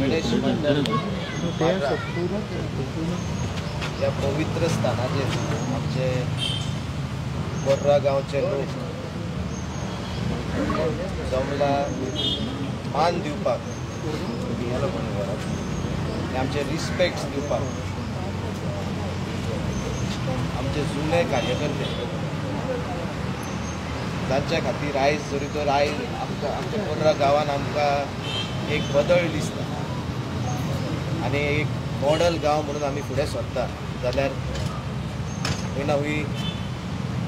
गणेश मंडळ या पवित्र स्थानाचेर आमचे बोर्रा गांवचे लोक जमला मान दिवपाक आमचे रिस्पेक्ट दिवपाक आमचे जुने कार्यकर्ते तांच्या खातीर आयज जरी तर आयज आमच्या बोर्रा गांवान आमकां एक बदल दिसता आनी एक मॉडल गांव म्हणून आमी फुडें सरता जाल्यार खंय ना खंय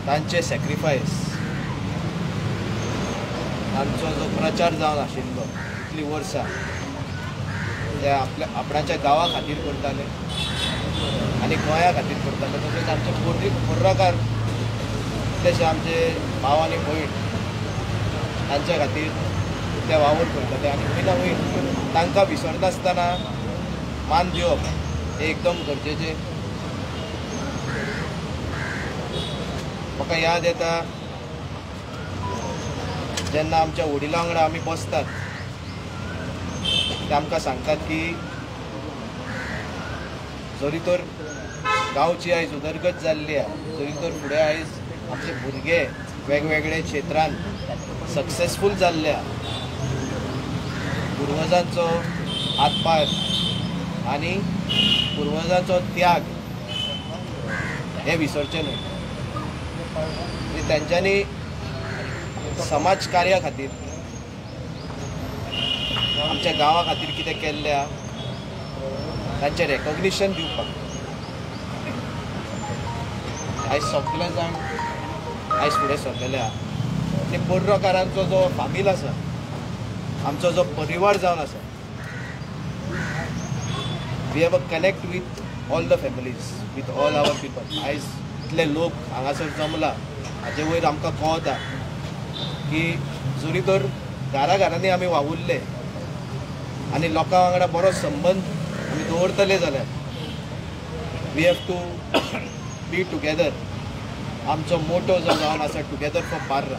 तांचे सॅक्रिफायस तांचो जो प्रचार जावन आशिल्लो इतली वर्सां ते आपणाच्या गांवा खातीर करताले आनी गोंया खातीर करताले तशेंच आमचे बोर्राकार कितलेशे आमचे भाव आनी भयण तांच्या खातीर ते वावर करताले आनी खंय ना खंय तांकां विसरनासतना मान दिवप हे एकदम गरजेचें. म्हाका याद येता जेन्ना आमच्या वडिलां वांगडा आमी बसतात ते आमकां सांगतात की जरी तर गांवची आयज उदरगत जाल्ली आसा जरी तर फुडें आयज आमचे भुरगे वेगवेगळे क्षेत्रांत सक्सेसफूल जाल्ले पुर्वजांचो हातपाय आनी पुर्वजांचो त्याग हे विसरचे न्हय. तेंच्यांनी समाज कार्या खातीर आमच्या गांवा खातीर कितें केल्लें तांचें रेकॉग्निशन दिवपाक आयज सगळे जाण आयज फुडें सरलेले आहा आनी बोर्राकारांचो जो फामील आसा आमचो जो परिवार जावन आसा we have a connect with all the families with all our people. आयज इतले लोक हांगासर जमला हाजे वयर आमकां कळटा की जरी तर घरांनी आमी वावुरले आनी लोकां वांगडा बरो संबंद आमी दवरतले जाल्यार we have to be together. आमचो मोटो जो जावन आसा टुगेदर फॉर पार्रा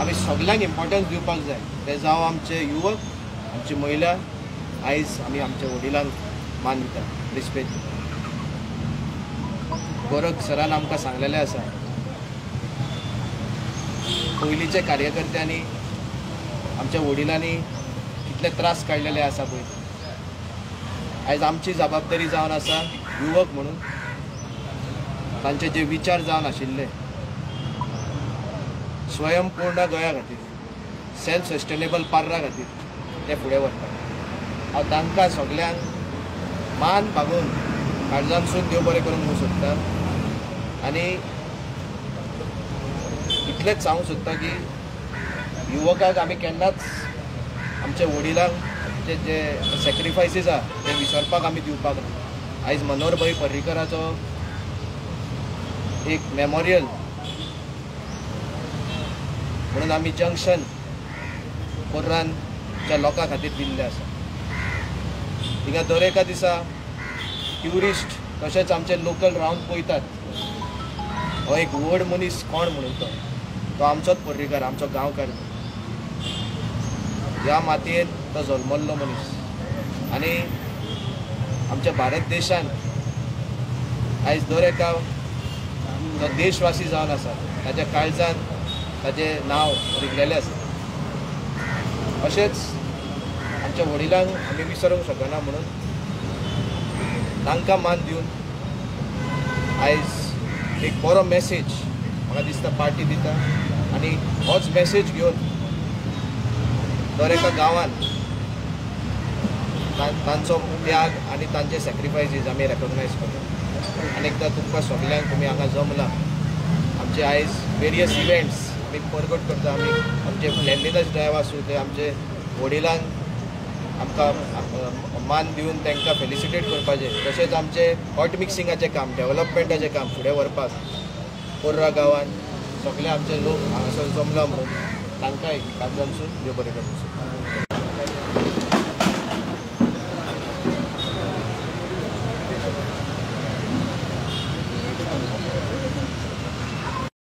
आमी सगळ्यांक इम्पॉर्टन्स दिवपाक जाय. ते जावं आमचे युवक आमची महिला आयज आमी आमच्या वडिलांक मान दिता रिस्पेक्ट. गोरख सरान आमकां सांगलेलें आसा पयलींच्या कार्यकर्त्यांनी आमच्या वडिलांनी कितले त्रास काडलेले आसा पळय आयज आमची जबाबदारी जावन आसा युवक म्हणून तांचे जे विचार जावन आशिल्ले स्वयंपूर्ण गोंया खातीर सेल्फ सस्टेनेबल पार्रा खातीर ते फुडें व्हरता. हांव तांकां सगळ्यांक मान मागून काळजांतसून देव बरें करून म्हणूंक सोदता आनी इतलेंच सांगूंक सोदता की युवकाक आमी केन्नाच आमच्या वडिलांक जे सॅक्रिफायसीस आहा ते विसरपाक आमी दिवपाक ना. आयज मनोहर भाई पर्रीकराचो एक मेमोरियल म्हणून आमी जंक्शन बोर्रांच्या लोकां खातीर दिल्लें आसा. थिंगा दर एका दिसा ट्युरिस्ट तशेंच आमचे लोकल रावन पळयतात हो एक व्हड मनीस कोण म्हणून तो आमचोच पर्रीकार आमचो गांवकार ह्या मातयेंत तो जल्मल्लो मनीस आनी आमच्या भारत देशान आयज दर एका जो देशवासी जावन आसा ताच्या काळजांत ताचें नांव रिगलेलें आसा. अशेंच आमच्या वडिलांक आमी विसरूंक शकना म्हणून तांकां मान दिवन आयज एक बरो मॅसेज म्हाका दिसता पार्टी दिता आनी होच मॅसेज घेवन दर एका गांवांत तांचो त्याग आनी तांचे सॅक्रिफायसीस आमी रेकॉग्नायज करता. आनी एकदां तुमकां सगळ्यांक तुमी हांगा जमला आमचे आयज वेरियस इव्हेंट्स आमी परगट करता. आमी आमचे क्लेनलीनेस ड्रायव्ह आसूं ते आमचे वडिलांक आमकां मान दिवन तांकां फेलिसिटेट करपाचें तशेंच आमचे हॉट मिक्सिंगाचें काम डेव्हलपमेंटाचें काम फुडें व्हरपाक बोर्रा गांवांत सगळे आमचे लोक हांगासर जमला म्हणून तांकांय काळजांतसून देव बरें करूं.